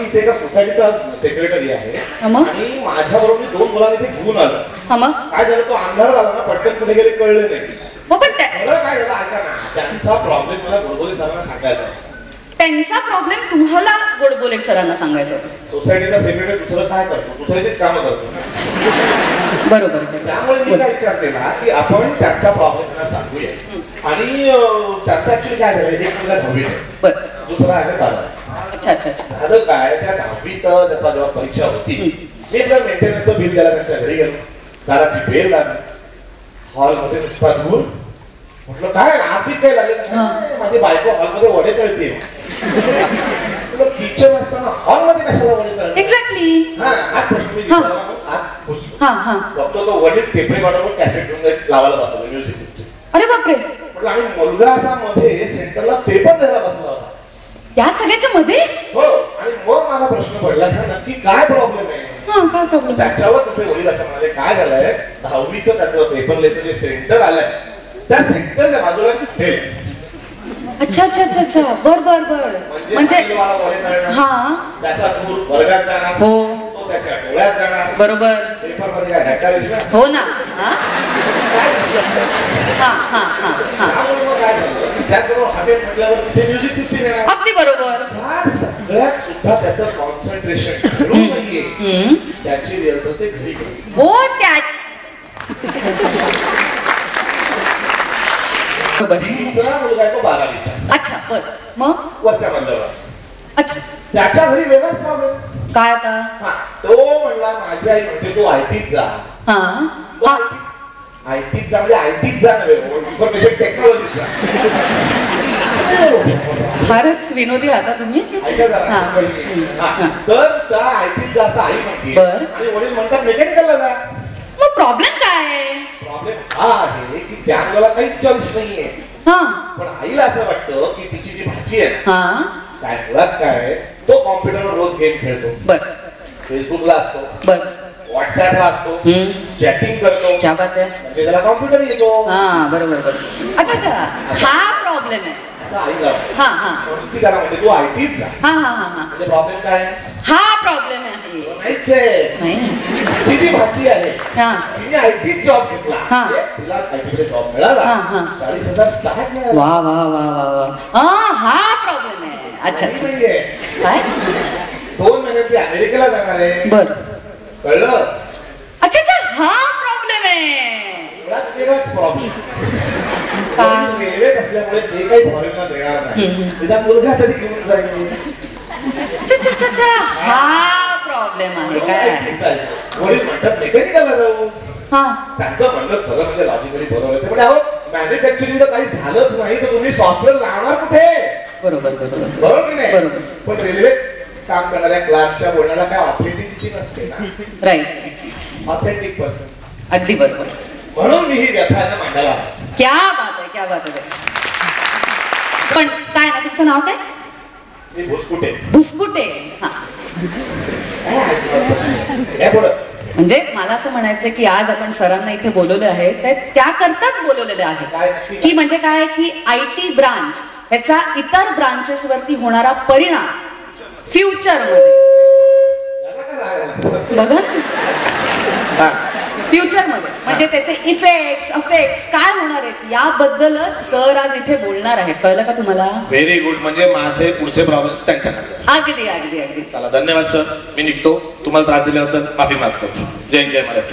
इथे एका सोसायटीचा सेक्रेटरी आहे आणि माझ्याबरोबर मी 2 मुलांना इथे घेऊन आलो. काय झालं, तो अंधार झाला ना, पटकन कुठे गेले कळले नाही. काय झालं ऐका ना, त्यांचा प्रॉब्लेम मला गोडबोले सरांना सांगायचा. त्यांचा प्रॉब्लेम तुम्हाला गोडबोले सरांना सांगायचा होता. सोसायटीचा सेक्रेटरी दुसरं काय करतो, दुसऱ्याचीच कामं करतो. बरोबर. त्यामुळे मी काय विचार केला की आपण त्यांचा प्रॉब्लेम त्यांना सांगूया. आणि त्यांचं ऍक्च्युली काय झालं, एक मुलगा 10वी आहे, दुसरा आहे 12. अच्छा. झालं काय, त्या 10वीचं त्याचा जेव्हा परीक्षा होती, मी एकदा मेंटेनन्सचं बिल द्यायला त्यांच्या घरी गेलो. दाराची बेल लागली, हॉलमध्ये नुसता धूर. म्हटलं काय आधी काय लागेल, माझी बायको हॉलमध्ये वडे तळते. तुला किचन असताना हॉलमध्ये कशाला वडे तळते? एक्झॅक्टली. बघतो तो वडील टेप रेकॉर्डरवर कॅसेट घेऊन लावायला बसला, म्युझिक सिस्टम. अरे बापरे. म्हटलं आणि मुलगा असा मध्ये सेंटरला पेपर लिहायला बसला होता. या सगळ्याच्या मध्ये? हो. आणि मग मला प्रश्न पडला की नक्की काय प्रॉब्लेम आहे. काय प्रॉब्लेम? त्याच्यावर त्याचे वडील असं म्हणाले, काय झालंय, 10वीचं त्याचं पेपर लिहायचं जे सेंटर आलंय, त्या सेंटरच्या बाजूला फेल. अच्छा. बर. म्हणजे त्याचा धूर वर्गात जाणार, तो त्याच्या डोळ्यात जाणार. बरोबर. पेपर मध्ये काय ढाका दिसणार. हो ना. त्यामुळे काय झालं, त्याचबरोबर हॉटेल म्हटल्यावर तिथे म्युझिक सिस्टीम येणार. अगदी बरोबर. त्या सगळ्यात सुद्धा त्याचं कॉन्सन्ट्रेशन ठरून नाहीये. त्याची रिहर्सल ते घरी करतो. हो त्या बरोबर. दुसरा मुलगा आहे तो 12वीचा. अच्छा. बर. मग वरच्या मजल्यावर. अच्छा. त्याच्या घरी वेगळाच प्रॉब्लेम. काय आता? तो म्हणला, माझी आई म्हणते तू आयटीत जा. आयटीत जा म्हणजे आयटीत जा नव्हे, इन्फॉर्मेशन टेक्नॉलॉजीत जा. फारच विनोदी आता तुम्ही. तर त्या आयटीत जा असं आई म्हणते आणि वडील म्हणतात मेकॅनिकलला जा. मग प्रॉब्लेम काय? प्रॉब्लेम हा आहे की त्या मुलाला काहीच चॉईस नाहीये. पण आईला असं वाटतं की तिची जी भाची आहे, काय मुळात काय, तो कॉम्प्युटरवर रोज गेम खेळतो, फेसबुकला असतो, व्हॉट्सअपला असतो, चॅटिंग करतो. क्या बात आहे. म्हणजे त्याला कॉम्प्युटर येतो. बरोबर. अच्छा. हा प्रॉब्लेम आहे असं आईला. ती त्याला म्हणते तू आयटीत जा. म्हणजे प्रॉब्लेम काय? हा प्रॉब्लेम आहे. नाहीच आहे. तिची जी भाची आहे तिने आयटीत जॉब घेतला, तिला आयटीमध्ये जॉब मिळाला, 40,000 स्टार्ट मिळाला. वा. हा प्रॉब्लेम आहे. अच्छा. काय? 2 महिन्यात ती अमेरिकेला जाणार आहे. बर. कळलं? अच्छा. हा प्रॉब्लेम आहे. वेगळाच प्रॉब्लेम. रेल्वेत असल्यामुळे ते काही फॉरेनला देणार नाही. तिचा मुलगा तरी घेऊन जाईल. हा प्रॉब्लेम आहे काय? वडील म्हणतात मेकॅनिकलला जाऊ. त्यांचं म्हणणं खरं म्हणजे लॉजिकली बरोबर आहे. म्हणजे अहो, मॅन्युफॅक्चरिंगचं काही झालंच नाही तर तुम्ही सॉफ्टवेअर लावणार कुठे? बरोबर की नाही? पण रेल्वेत काम करणाऱ्या क्लासच्या बोलण्याला काय ऑथेंटिसिटी नसते ना. राईट. Authentic person. अगदी बरोबर. म्हणून मी ही व्यथा मांडायला. क्या बात आहे. पण काय ना, तुमचं नाव काय? भुसकुटे. म्हणजे मला असं म्हणायचं की आज आपण सरांना इथे बोलवले आहे, त्या करताच बोलवलेले आहे की म्हणजे काय की IT ब्रांच ह्याचा इतर ब्रांचेस वरती होणारा परिणाम फ्युचर मध्ये बघा ना, फ्युचर मध्ये म्हणजे त्याचे इफेक्ट्स काय होणार आहेत याबद्दलच सर आज इथे बोलणार आहेत. कळलं का तुम्हाला? Very good. म्हणजे माझे पुढचे प्रॉब्लेम त्यांच्याकडे. अगदी. चला, धन्यवाद सर. मी निघतो. तुम्हाला त्रास दिल्याबद्दल माफी मागतो. जय मराठी.